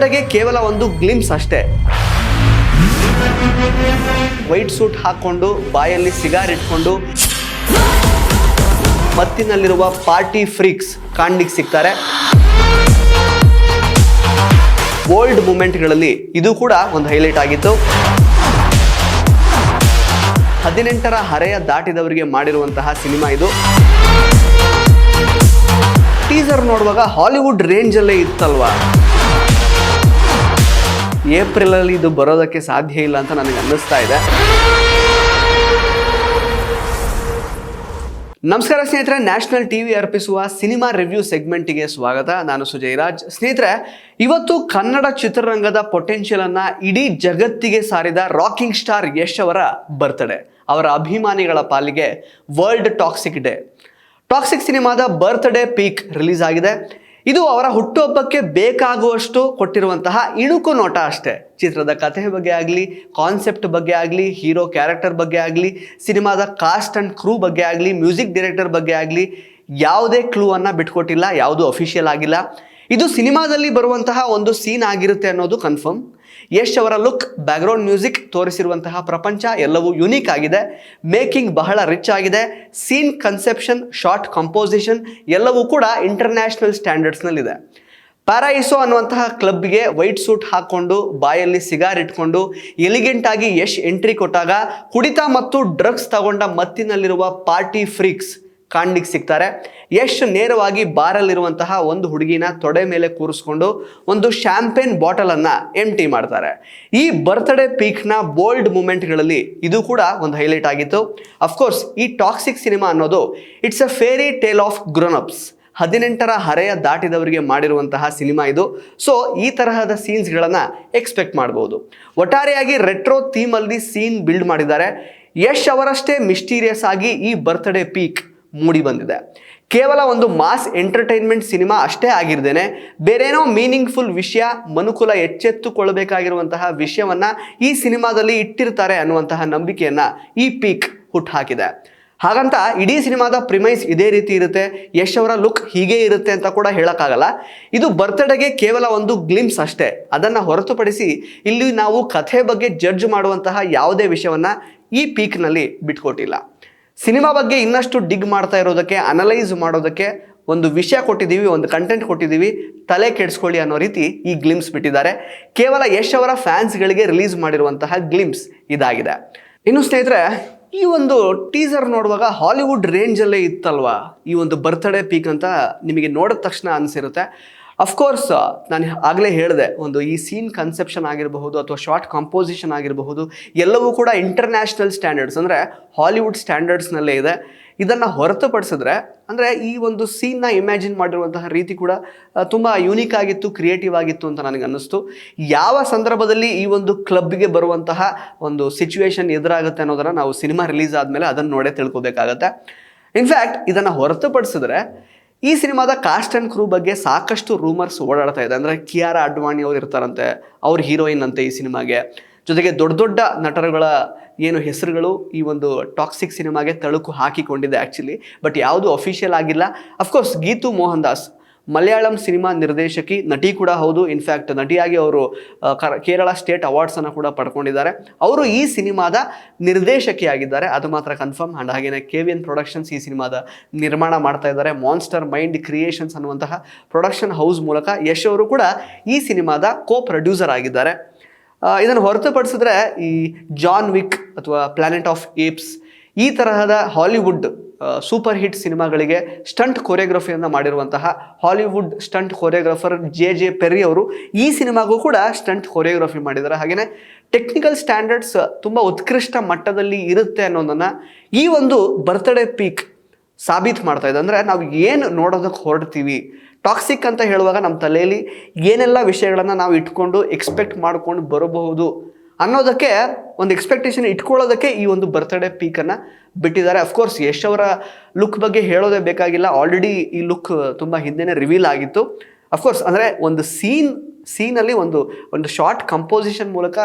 ಬರ್ತ್ಡೇಗೆ ಕೇವಲ ಒಂದು ಗ್ಲಿಮ್ಸ್ ಅಷ್ಟೇ. ವೈಟ್ ಸೂಟ್ ಹಾಕೊಂಡು ಬಾಯಲ್ಲಿ ಸಿಗಾರ್ ಇಟ್ಕೊಂಡು ಮತ್ತಿನಲ್ಲಿರುವ ಪಾರ್ಟಿ ಫ್ರೀಕ್ಸ್ ಕಾಣ್ಲಿಕ್ಕೆ ಸಿಗ್ತಾರೆ. ಬೋಲ್ಡ್ ಮೂಮೆಂಟ್ಗಳಲ್ಲಿ ಇದು ಕೂಡ ಒಂದು ಹೈಲೈಟ್ ಆಗಿತ್ತು. 18ರ ಹರೆಯ ದಾಟಿದವರಿಗೆ ಮಾಡಿರುವಂತಹ ಸಿನಿಮಾ ಇದು. ಟೀಸರ್ ನೋಡುವಾಗ ಹಾಲಿವುಡ್ ರೇಂಜ್ ಅಲ್ಲೇ ಇತ್ತಲ್ವಾ. ಏಪ್ರಿಲ್ ಅಲ್ಲಿ ಇದು ಬರೋದಕ್ಕೆ ಸಾಧ್ಯ ಇಲ್ಲ ಅಂತ ನನಗೆ ಅನ್ನಿಸ್ತಾ ಇದೆ. ನಮಸ್ಕಾರ ಸ್ನೇಹಿತರೆ, ನ್ಯಾಷನಲ್ ಟಿವಿ ಅರ್ಪಿಸುವ ಸಿನಿಮಾ ರಿವ್ಯೂ ಸೆಗ್ಮೆಂಟಿಗೆ ಸ್ವಾಗತ. ನಾನು ಸುಜಯ್ ರಾಜ್. ಸ್ನೇಹಿತರೆ, ಇವತ್ತು ಕನ್ನಡ ಚಿತ್ರರಂಗದ ಪೊಟೆನ್ಷಿಯಲ್ ಅನ್ನ ಇಡೀ ಜಗತ್ತಿಗೆ ಸಾರಿದ ರಾಕಿಂಗ್ ಸ್ಟಾರ್ ಯಶ್ ಅವರ ಬರ್ತ್ಡೇ. ಅವರ ಅಭಿಮಾನಿಗಳ ಪಾಲಿಗೆ ವರ್ಲ್ಡ್ ಟಾಕ್ಸಿಕ್ ಡೇ. ಟಾಕ್ಸಿಕ್ ಸಿನಿಮಾದ ಬರ್ತ್ಡೇ ಪೀಕ್ ರಿಲೀಸ್ ಆಗಿದೆ. ಇದು ಅವರ ಹುಟ್ಟುಹಬ್ಬಕ್ಕೆ ಬೇಕಾಗುವಷ್ಟು ಕೊಟ್ಟಿರುವಂತಹ ಇಣುಕು ನೋಟ ಅಷ್ಟೇ. ಚಿತ್ರದ ಕಥೆ ಬಗ್ಗೆ ಆಗಲಿ, ಕಾನ್ಸೆಪ್ಟ್ ಬಗ್ಗೆ ಆಗಲಿ, ಹೀರೋ ಕ್ಯಾರೆಕ್ಟರ್ ಬಗ್ಗೆ ಆಗಲಿ, ಸಿನಿಮಾದ ಕಾಸ್ಟ್ ಆ್ಯಂಡ್ ಕ್ರೂ ಬಗ್ಗೆ ಆಗಲಿ, ಮ್ಯೂಸಿಕ್ ಡೈರೆಕ್ಟರ್ ಬಗ್ಗೆ ಆಗಲಿ ಯಾವುದೇ ಕ್ಲೂ ಅನ್ನು ಬಿಟ್ಕೊಟ್ಟಿಲ್ಲ. ಯಾವುದು ಅಫಿಷಿಯಲ್ ಆಗಿಲ್ಲ. ಇದು ಸಿನಿಮಾದಲ್ಲಿ ಬರುವಂತಹ ಒಂದು ಸೀನ್ ಆಗಿರುತ್ತೆ ಅನ್ನೋದು ಕನ್ಫರ್ಮ್. ಯಶ್ ಅವರ ಲುಕ್, ಬ್ಯಾಕ್ಗ್ರೌಂಡ್ ಮ್ಯೂಸಿಕ್, ತೋರಿಸಿರುವಂತಹ ಪ್ರಪಂಚ ಎಲ್ಲವೂ ಯುನೀಕ್ ಆಗಿದೆ. ಮೇಕಿಂಗ್ ಬಹಳ ರಿಚ್ ಆಗಿದೆ. ಸೀನ್ ಕನ್ಸೆಪ್ಷನ್, ಶಾರ್ಟ್ ಕಂಪೋಸಿಷನ್ ಎಲ್ಲವೂ ಕೂಡ ಇಂಟರ್ನ್ಯಾಷನಲ್ ಸ್ಟ್ಯಾಂಡರ್ಡ್ಸ್ನಲ್ಲಿದೆ. ಪ್ಯಾರೈಸೋ ಅನ್ನುವಂತಹ ಕ್ಲಬ್ಗೆ ವೈಟ್ ಸೂಟ್ ಹಾಕ್ಕೊಂಡು ಬಾಯಲ್ಲಿ ಸಿಗಾರ್ ಇಟ್ಕೊಂಡು ಎಲಿಗೆಂಟ್ ಆಗಿ ಯಶ್ ಎಂಟ್ರಿ ಕೊಟ್ಟಾಗ ಕುಡಿತ ಮತ್ತು ಡ್ರಗ್ಸ್ ತಗೊಂಡ ಮತ್ತಿನಲ್ಲಿರುವ ಪಾರ್ಟಿ ಫ್ರೀಕ್ಸ್ ಕಾಣ್ಲಿಕ್ಕೆ ಸಿಗ್ತಾರೆ. ಯಶ್ ನೇರವಾಗಿ ಬಾರಲ್ಲಿರುವಂತಹ ಒಂದು ಹುಡುಗಿನ ತೊಡೆ ಮೇಲೆ ಕೂರಿಸ್ಕೊಂಡು ಒಂದು ಶಾಂಪೇನ್ ಬಾಟಲ್ ಅನ್ನ ಎಂಟಿ ಮಾಡ್ತಾರೆ. ಈ ಬರ್ತ್ಡೇ ಪೀಕ್ನ ಬೋಲ್ಡ್ ಮೂಮೆಂಟ್ಗಳಲ್ಲಿ ಇದು ಕೂಡ ಒಂದು ಹೈಲೈಟ್ ಆಗಿತ್ತು. ಅಫ್ಕೋರ್ಸ್ ಈ ಟಾಕ್ಸಿಕ್ ಸಿನಿಮಾ ಅನ್ನೋದು it's a fairy tale of grown ups. 18ರ ಹರೆಯ ದಾಟಿದವರಿಗೆ ಮಾಡಿರುವಂತಹ ಸಿನಿಮಾ ಇದು. ಸೊ ಈ ತರಹದ ಸೀನ್ಸ್ಗಳನ್ನು ಎಕ್ಸ್ಪೆಕ್ಟ್ ಮಾಡ್ಬೋದು. ಒಟ್ಟಾರೆಯಾಗಿ ರೆಟ್ರೋ ಥೀಮಲ್ಲಿ ಸೀನ್ ಬಿಲ್ಡ್ ಮಾಡಿದ್ದಾರೆ. ಯಶ್ ಅವರಷ್ಟೇ ಮಿಸ್ಟೀರಿಯಸ್ ಆಗಿ ಈ ಬರ್ತ್ಡೇ ಪೀಕ್ ಮೂಡಿ ಬಂದಿದೆ. ಕೇವಲ ಒಂದು ಮಾಸ್ ಎಂಟರ್ಟೈನ್ಮೆಂಟ್ ಸಿನಿಮಾ ಅಷ್ಟೇ ಆಗಿರ್ದೇನೆ ಬೇರೇನೋ ಮೀನಿಂಗ್ಫುಲ್ ವಿಷಯ, ಮನುಕುಲ ಎಚ್ಚೆತ್ತುಕೊಳ್ಬೇಕಾಗಿರುವಂತಹ ವಿಷಯವನ್ನ ಈ ಸಿನಿಮಾದಲ್ಲಿ ಇಟ್ಟಿರ್ತಾರೆ ಅನ್ನುವಂತಹ ನಂಬಿಕೆಯನ್ನ ಈ ಪೀಕ್ ಹುಟ್ಟುಹಾಕಿದೆ. ಹಾಗಂತ ಇಡೀ ಸಿನಿಮಾದ ಪ್ರಿಮೈಸ್ ಇದೇ ರೀತಿ ಇರುತ್ತೆ, ಯಶ್ ಅವರ ಲುಕ್ ಹೀಗೆ ಇರುತ್ತೆ ಅಂತ ಕೂಡ ಹೇಳೋಕ್ಕಾಗಲ್ಲ. ಇದು ಬರ್ತ್ಡೇಗೆ ಕೇವಲ ಒಂದು ಗ್ಲಿಮ್ಸ್ ಅಷ್ಟೇ. ಅದನ್ನು ಹೊರತುಪಡಿಸಿ ಇಲ್ಲಿ ನಾವು ಕಥೆ ಬಗ್ಗೆ ಜಡ್ಜ್ ಮಾಡುವಂತಹ ಯಾವುದೇ ವಿಷಯವನ್ನ ಈ ಪೀಕ್ನಲ್ಲಿ ಬಿಟ್ಕೊಟ್ಟಿಲ್ಲ. ಸಿನಿಮಾ ಬಗ್ಗೆ ಇನ್ನಷ್ಟು ಡಿಗ್ ಮಾಡ್ತಾ ಇರೋದಕ್ಕೆ, ಅನಲೈಸ್ ಮಾಡೋದಕ್ಕೆ ಒಂದು ವಿಷಯ ಕೊಟ್ಟಿದ್ದೀವಿ, ಒಂದು ಕಂಟೆಂಟ್ ಕೊಟ್ಟಿದ್ದೀವಿ, ತಲೆ ಕೆಡಿಸ್ಕೊಳ್ಳಿ ಅನ್ನೋ ರೀತಿ ಈ ಗ್ಲಿಮ್ಸ್ ಬಿಟ್ಟಿದ್ದಾರೆ. ಕೇವಲ ಯಶ್ ಅವರ ಫ್ಯಾನ್ಸ್ಗಳಿಗೆ ರಿಲೀಸ್ ಮಾಡಿರುವಂತಹ ಗ್ಲಿಮ್ಸ್ ಇದಾಗಿದೆ. ಇನ್ನು ಸ್ನೇಹಿತರೆ, ಈ ಒಂದು ಟೀಸರ್ ನೋಡುವಾಗ ಹಾಲಿವುಡ್ ರೇಂಜಲ್ಲೇ ಇತ್ತಲ್ವಾ ಈ ಒಂದು ಬರ್ತ್ಡೇ ಪೀಕ್ ಅಂತ ನಿಮಗೆ ನೋಡಿದ ತಕ್ಷಣ ಅನಿಸಿರುತ್ತೆ. ಅಫ್ಕೋರ್ಸ್ ನಾನು ಆಗಲೇ ಹೇಳಿದೆ, ಒಂದು ಈ ಸೀನ್ ಕನ್ಸೆಪ್ಷನ್ ಆಗಿರಬಹುದು ಅಥವಾ ಶಾರ್ಟ್ ಕಂಪೋಸಿಷನ್ ಆಗಿರಬಹುದು ಎಲ್ಲವೂ ಕೂಡ ಇಂಟರ್ನ್ಯಾಷನಲ್ ಸ್ಟ್ಯಾಂಡರ್ಡ್ಸ್, ಅಂದರೆ ಹಾಲಿವುಡ್ ಸ್ಟ್ಯಾಂಡರ್ಡ್ಸ್ನಲ್ಲೇ ಇದೆ. ಇದನ್ನು ಹೊರತುಪಡಿಸಿದ್ರೆ ಅಂದರೆ ಈ ಒಂದು ಸೀನ್ನ ಇಮ್ಯಾಜಿನ್ ಮಾಡಿರುವಂತಹ ರೀತಿ ಕೂಡ ತುಂಬ ಯೂನಿಕ್ ಆಗಿತ್ತು, ಕ್ರಿಯೇಟಿವ್ ಆಗಿತ್ತು ಅಂತ ನನಗೆ ಅನ್ನಿಸ್ತು. ಯಾವ ಸಂದರ್ಭದಲ್ಲಿ ಈ ಒಂದು ಕ್ಲಬ್ಗೆ ಬರುವಂತಹ ಒಂದು ಸಿಚುವೇಶನ್ ಎದುರಾಗುತ್ತೆ ಅನ್ನೋದನ್ನು ನಾವು ಸಿನಿಮಾ ರಿಲೀಸ್ ಆದಮೇಲೆ ಅದನ್ನು ನೋಡೇ ತಿಳ್ಕೊಬೇಕಾಗತ್ತೆ. ಇನ್ಫ್ಯಾಕ್ಟ್ ಇದನ್ನು ಹೊರತುಪಡಿಸಿದ್ರೆ ಈ ಸಿನಿಮಾದ ಕಾಸ್ಟ್ ಆ್ಯಂಡ್ ಕ್ರೂ ಬಗ್ಗೆ ಸಾಕಷ್ಟು ರೂಮರ್ಸ್ ಓಡಾಡ್ತಾ ಇದೆ. ಅಂದರೆ ಕಿಯಾರಾ ಅಡ್ವಾಣಿ ಅವ್ರು ಇರ್ತಾರಂತೆ, ಅವ್ರ ಹೀರೋಯಿನ್ ಅಂತೆ ಈ ಸಿನಿಮಾಗೆ. ಜೊತೆಗೆ ದೊಡ್ಡ ದೊಡ್ಡ ನಟರುಗಳ ಏನು ಹೆಸರುಗಳು ಈ ಒಂದು ಟಾಕ್ಸಿಕ್ ಸಿನಿಮಾಗೆ ತಳುಕು ಹಾಕಿಕೊಂಡಿದೆ ಆ್ಯಕ್ಚುಲಿ. ಬಟ್ ಯಾವುದು ಅಫಿಷಿಯಲ್ ಆಗಿಲ್ಲ. ಅಫ್ಕೋರ್ಸ್ ಗೀತು ಮೋಹನ್ ದಾಸ್ ಮಲಯಾಳಂ ಸಿನಿಮಾ ನಿರ್ದೇಶಕಿ, ನಟಿ ಕೂಡ ಹೌದು. ಇನ್ಫ್ಯಾಕ್ಟ್ ನಟಿಯಾಗಿ ಅವರು ಕೇರಳ ಸ್ಟೇಟ್ ಅವಾರ್ಡ್ಸನ್ನು ಕೂಡ ಪಡ್ಕೊಂಡಿದ್ದಾರೆ. ಅವರು ಈ ಸಿನಿಮಾದ ನಿರ್ದೇಶಕಿಯಾಗಿದ್ದಾರೆ, ಅದು ಮಾತ್ರ ಕನ್ಫರ್ಮ್. ಆ್ಯಂಡ್ ಹಾಗೆಯೇ KVN ಪ್ರೊಡಕ್ಷನ್ಸ್ ಈ ಸಿನಿಮಾದ ನಿರ್ಮಾಣ ಮಾಡ್ತಾ ಇದ್ದಾರೆ. ಮಾನ್ಸ್ಟರ್ ಮೈಂಡ್ ಕ್ರಿಯೇಷನ್ಸ್ ಅನ್ನುವಂತಹ ಪ್ರೊಡಕ್ಷನ್ ಹೌಸ್ ಮೂಲಕ ಯಶ್ ಅವರು ಕೂಡ ಈ ಸಿನಿಮಾದ ಪ್ರೊಡ್ಯೂಸರ್ ಆಗಿದ್ದಾರೆ. ಇದನ್ನು ಹೊರತುಪಡಿಸಿದ್ರೆ ಈ ಜಾನ್ ವಿಕ್ ಅಥವಾ ಪ್ಲಾನೆಟ್ ಆಫ್ ಏಪ್ಸ್ ಈ ತರಹದ ಹಾಲಿವುಡ್ ಸೂಪರ್ ಹಿಟ್ ಸಿನಿಮಾಗಳಿಗೆ ಸ್ಟಂಟ್ ಕೊರಿಯೋಗ್ರಫಿಯನ್ನು ಮಾಡಿರುವಂತಹ Hollywood stunt choreographer JJ Perry ಅವರು ಈ ಸಿನಿಮಾಗೂ ಕೂಡ ಸ್ಟಂಟ್ ಕೊರಿಯೋಗ್ರಫಿ ಮಾಡಿದ್ದಾರೆ. ಹಾಗೆಯೇ ಟೆಕ್ನಿಕಲ್ ಸ್ಟ್ಯಾಂಡರ್ಡ್ಸ್ ತುಂಬ ಉತ್ಕೃಷ್ಟ ಮಟ್ಟದಲ್ಲಿ ಇರುತ್ತೆ ಅನ್ನೋದನ್ನು ಈ ಒಂದು ಬರ್ತ್ಡೇ ಪೀಕ್ ಸಾಬೀತು ಮಾಡ್ತಾ ಇದೆ. ಅಂದರೆ ನಾವು ಏನು ನೋಡೋದಕ್ಕೆ ಹೊರಡ್ತೀವಿ, ಟಾಕ್ಸಿಕ್ ಅಂತ ಹೇಳುವಾಗ ನಮ್ಮ ತಲೆಯಲ್ಲಿ ಏನೆಲ್ಲ ವಿಷಯಗಳನ್ನು ನಾವು ಇಟ್ಕೊಂಡು ಎಕ್ಸ್ಪೆಕ್ಟ್ ಮಾಡ್ಕೊಂಡು ಬರಬಹುದು ಅನ್ನೋದಕ್ಕೆ ಒಂದು ಎಕ್ಸ್ಪೆಕ್ಟೇಷನ್ ಇಟ್ಕೊಳ್ಳೋದಕ್ಕೆ ಈ ಒಂದು ಬರ್ತ್ಡೇ ಪೀಕನ್ನು ಬಿಟ್ಟಿದ್ದಾರೆ. ಅಫ್ಕೋರ್ಸ್ ಯಶ್ ಅವರ ಲುಕ್ ಬಗ್ಗೆ ಹೇಳೋದೇ ಬೇಕಾಗಿಲ್ಲ, ಆಲ್ರೆಡಿ ಈ ಲುಕ್ ತುಂಬ ಹಿಂದೆನೇ ರಿವೀಲ್ ಆಗಿತ್ತು. ಅಫ್ಕೋರ್ಸ್ ಅಂದರೆ ಒಂದು ಸೀನಲ್ಲಿ ಒಂದು ಶಾರ್ಟ್ ಕಂಪೋಸಿಷನ್ ಮೂಲಕ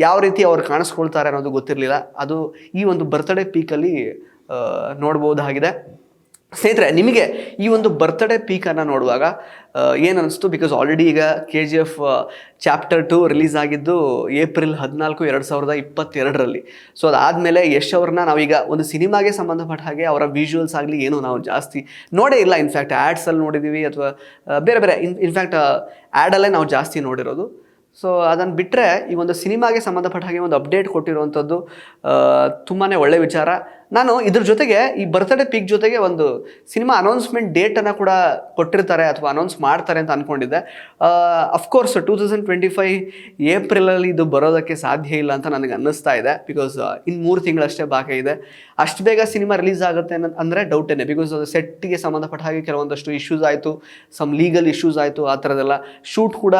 ಯಾವ ರೀತಿ ಅವ್ರು ಕಾಣಿಸ್ಕೊಳ್ತಾರೆ ಅನ್ನೋದು ಗೊತ್ತಿರಲಿಲ್ಲ. ಅದು ಈ ಒಂದು ಬರ್ತ್ಡೇ ಪೀಕಲ್ಲಿ ನೋಡ್ಬೋದಾಗಿದೆ. ಸ್ನೇಹಿತರೆ, ನಿಮಗೆ ಈ ಒಂದು ಬರ್ತ್ಡೇ ಪೀಕನ್ನು ನೋಡುವಾಗ ಏನು ಅನಿಸ್ತು? ಬಿಕಾಸ್ ಆಲ್ರೆಡಿ ಈಗ KGF ಚಾಪ್ಟರ್ 2 ರಿಲೀಸ್ ಆಗಿದ್ದು ಏಪ್ರಿಲ್ 14, 2022ರಲ್ಲಿ. ಸೊ ಅದಾದಮೇಲೆ ಯಶ್ ಅವ್ರನ್ನ ನಾವೀಗ ಒಂದು ಸಿನಿಮಾಗೆ ಸಂಬಂಧಪಟ್ಟ ಹಾಗೆ ಅವರ ವಿಜುವಲ್ಸ್ ಆಗಲಿ ಏನು ನಾವು ಜಾಸ್ತಿ ನೋಡೇ ಇಲ್ಲ. ಇನ್ಫ್ಯಾಕ್ಟ್ ಆ್ಯಡ್ಸಲ್ಲಿ ನೋಡಿದ್ದೀವಿ ಅಥವಾ ಬೇರೆ ಬೇರೆ ಇನ್ಫ್ಯಾಕ್ಟ್ ಆ್ಯಡಲ್ಲೇ ನಾವು ಜಾಸ್ತಿ ನೋಡಿರೋದು. ಸೊ ಅದನ್ನು ಬಿಟ್ಟರೆ ಈ ಒಂದು ಸಿನಿಮಾಗೆ ಸಂಬಂಧಪಟ್ಟ ಹಾಗೆ ಒಂದು ಅಪ್ಡೇಟ್ ಕೊಟ್ಟಿರುವಂಥದ್ದು ತುಂಬಾ ಒಳ್ಳೆಯ ವಿಚಾರ. ನಾನು ಇದ್ರ ಜೊತೆಗೆ ಈ ಬರ್ತ್ಡೇ ಪೀಕ್ ಜೊತೆಗೆ ಒಂದು ಸಿನಿಮಾ ಅನೌನ್ಸ್ಮೆಂಟ್ ಡೇಟನ್ನು ಕೂಡ ಕೊಟ್ಟಿರ್ತಾರೆ ಅಥವಾ ಅನೌನ್ಸ್ ಮಾಡ್ತಾರೆ ಅಂತ ಅಂದ್ಕೊಂಡಿದ್ದೆ. ಅಫ್ಕೋರ್ಸ್ 2025 ಏಪ್ರಿಲಲ್ಲಿ ಇದು ಬರೋದಕ್ಕೆ ಸಾಧ್ಯ ಇಲ್ಲ ಅಂತ ನನಗೆ ಅನ್ನಿಸ್ತಾ ಇದೆ. ಬಿಕಾಸ್ ಇನ್ನು 3 ತಿಂಗಳಷ್ಟೇ ಬಾಕಿ ಇದೆ. ಅಷ್ಟು ಬೇಗ ಸಿನಿಮಾ ರಿಲೀಸ್ ಆಗುತ್ತೆ ಅಂದರೆ ಡೌಟೇನೆ. ಬಿಕಾಸ್ ಅದು ಸೆಟ್ಟಿಗೆ ಸಂಬಂಧಪಟ್ಟ ಹಾಗೆ ಕೆಲವೊಂದಷ್ಟು ಇಶ್ಯೂಸ್ ಆಯಿತು, ಸಮ್ ಲೀಗಲ್ ಇಶ್ಯೂಸ್ ಆಯಿತು, ಆ ಥರದ್ದೆಲ್ಲ. ಶೂಟ್ ಕೂಡ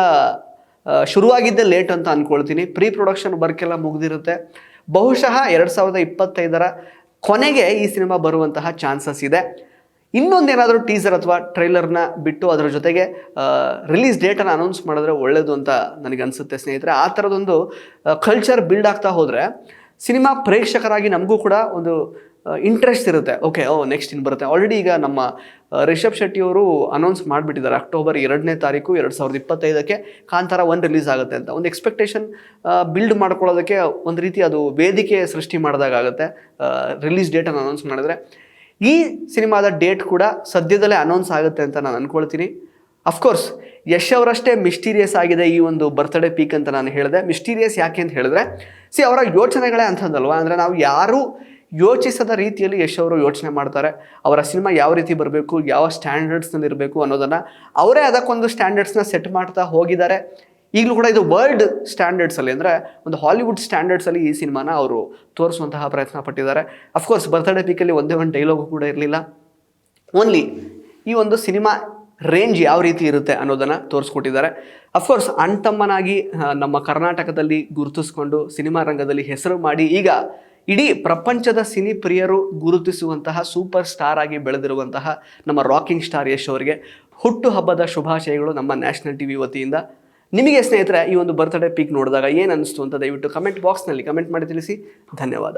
ಶುರುವಾಗಿದ್ದೇ ಲೇಟ್ ಅಂತ ಅಂದ್ಕೊಳ್ತೀನಿ. ಪ್ರೀ ಪ್ರೊಡಕ್ಷನ್ ವರ್ಕ್ ಎಲ್ಲ ಮುಗಿದಿರುತ್ತೆ. ಬಹುಶಃ 2025ರ ಕೊನೆಗೆ ಈ ಸಿನಿಮಾ ಬರುವಂತಹ ಚಾನ್ಸಸ್ ಇದೆ. ಇನ್ನೊಂದೇನಾದರೂ ಟೀಸರ್ ಅಥವಾ ಟ್ರೈಲರ್ನ ಬಿಟ್ಟು ಅದರ ಜೊತೆಗೆ ರಿಲೀಸ್ ಡೇಟನ್ನು ಅನೌನ್ಸ್ ಮಾಡಿದ್ರೆ ಒಳ್ಳೆಯದು ಅಂತ ನನಗನ್ಸುತ್ತೆ ಸ್ನೇಹಿತರೆ. ಆ ಥರದೊಂದು ಕಲ್ಚರ್ ಬಿಲ್ಡ್ ಆಗ್ತಾ ಹೋದರೆ ಸಿನಿಮಾ ಪ್ರೇಕ್ಷಕರಾಗಿ ನಮಗೂ ಕೂಡ ಒಂದು ಇಂಟ್ರೆಸ್ಟ್ ಇರುತ್ತೆ. ಓಕೆ, ನೆಕ್ಸ್ಟ್ ಇನ್ನು ಬರುತ್ತೆ. ಆಲ್ರೆಡಿ ಈಗ ನಮ್ಮ ರಿಷಬ್ ಶೆಟ್ಟಿಯವರು ಅನೌನ್ಸ್ ಮಾಡಿಬಿಟ್ಟಿದ್ದಾರೆ, ಅಕ್ಟೋಬರ್ 2ನೇ ತಾರೀಕು 2025ಕ್ಕೆ ಕಾಂತಾರ 1 ರಿಲೀಸ್ ಆಗುತ್ತೆ ಅಂತ. ಒಂದು ಎಕ್ಸ್ಪೆಕ್ಟೇಷನ್ ಬಿಲ್ಡ್ ಮಾಡ್ಕೊಳ್ಳೋದಕ್ಕೆ ಒಂದು ರೀತಿ ಅದು ವೇದಿಕೆ ಸೃಷ್ಟಿ ಮಾಡಿದಾಗುತ್ತೆ ರಿಲೀಸ್ ಡೇಟನ್ನು ಅನೌನ್ಸ್ ಮಾಡಿದ್ರೆ. ಈ ಸಿನಿಮಾದ ಡೇಟ್ ಕೂಡ ಸದ್ಯದಲ್ಲೇ ಅನೌನ್ಸ್ ಆಗುತ್ತೆ ಅಂತ ನಾನು ಅಂದ್ಕೊಳ್ತೀನಿ. ಅಫ್ಕೋರ್ಸ್ ಯಶ್ ಅವರಷ್ಟೇ ಮಿಸ್ಟೀರಿಯಸ್ ಆಗಿದೆ ಈ ಒಂದು ಬರ್ತ್ಡೇ ಪೀಕ್ ಅಂತ ನಾನು ಹೇಳಿದೆ. ಮಿಸ್ಟೀರಿಯಸ್ ಯಾಕೆ ಅಂತ ಹೇಳಿದ್ರೆ, ಅವರ ಯೋಚನೆಗಳೇ ಅಂಥದ್ದಲ್ವ. ಅಂದರೆ ನಾವು ಯಾರೂ ಯೋಚಿಸದ ರೀತಿಯಲ್ಲಿ ಯಶ್ ಅವರು ಯೋಚನೆ ಮಾಡ್ತಾರೆ. ಅವರ ಸಿನಿಮಾ ಯಾವ ರೀತಿ ಬರಬೇಕು, ಯಾವ ಸ್ಟ್ಯಾಂಡರ್ಡ್ಸ್ನಲ್ಲಿ ಇರಬೇಕು ಅನ್ನೋದನ್ನು ಅವರೇ ಅದಕ್ಕೊಂದು ಸ್ಟ್ಯಾಂಡರ್ಡ್ಸ್ನ ಸೆಟ್ ಮಾಡ್ತಾ ಹೋಗಿದ್ದಾರೆ. ಈಗಲೂ ಕೂಡ ಇದು ವರ್ಲ್ಡ್ ಸ್ಟ್ಯಾಂಡರ್ಡ್ಸಲ್ಲಿ, ಅಂದರೆ ಒಂದು ಹಾಲಿವುಡ್ ಸ್ಟ್ಯಾಂಡರ್ಡ್ಸಲ್ಲಿ ಈ ಸಿನಿಮಾನ ಅವರು ತೋರಿಸುವಂತಹ ಪ್ರಯತ್ನ ಪಟ್ಟಿದ್ದಾರೆ. ಅಫ್ಕೋರ್ಸ್ ಬರ್ತ್ಡೇ ಪೀಕಲ್ಲಿ ಒಂದೇ ಒಂದು ಡೈಲಾಗು ಕೂಡ ಇರಲಿಲ್ಲ. ಓನ್ಲಿ ಈ ಒಂದು ಸಿನಿಮಾ ರೇಂಜ್ ಯಾವ ರೀತಿ ಇರುತ್ತೆ ಅನ್ನೋದನ್ನು ತೋರಿಸ್ಕೊಟ್ಟಿದ್ದಾರೆ. ಅಫ್ಕೋರ್ಸ್ ಅಣ್ತಮ್ಮನಾಗಿ ನಮ್ಮ ಕರ್ನಾಟಕದಲ್ಲಿ ಗುರುತಿಸ್ಕೊಂಡು ಸಿನಿಮಾ ರಂಗದಲ್ಲಿ ಹೆಸರು ಮಾಡಿ ಈಗ ಇಡೀ ಪ್ರಪಂಚದ ಸಿನಿ ಪ್ರಿಯರು ಗುರುತಿಸುವಂತಹ ಸೂಪರ್ ಸ್ಟಾರ್ ಆಗಿ ಬೆಳೆದಿರುವಂತಹ ನಮ್ಮ ರಾಕಿಂಗ್ ಸ್ಟಾರ್ ಯಶ್ ಅವರಿಗೆ ಹುಟ್ಟುಹಬ್ಬದ ಶುಭಾಶಯಗಳು ನಮ್ಮ ನ್ಯಾಷನಲ್ ಟಿವಿ ವತಿಯಿಂದ. ನಿಮಗೆ ಸ್ನೇಹಿತರೆ ಈ ಒಂದು ಬರ್ತ್ಡೇ ಪೀಕ್ ನೋಡಿದಾಗ ಏನು ಅನ್ನಿಸ್ತು ಅಂತ ದಯವಿಟ್ಟು ಕಮೆಂಟ್ ಬಾಕ್ಸ್ನಲ್ಲಿ ಕಮೆಂಟ್ ಮಾಡಿ ತಿಳಿಸಿ. ಧನ್ಯವಾದ.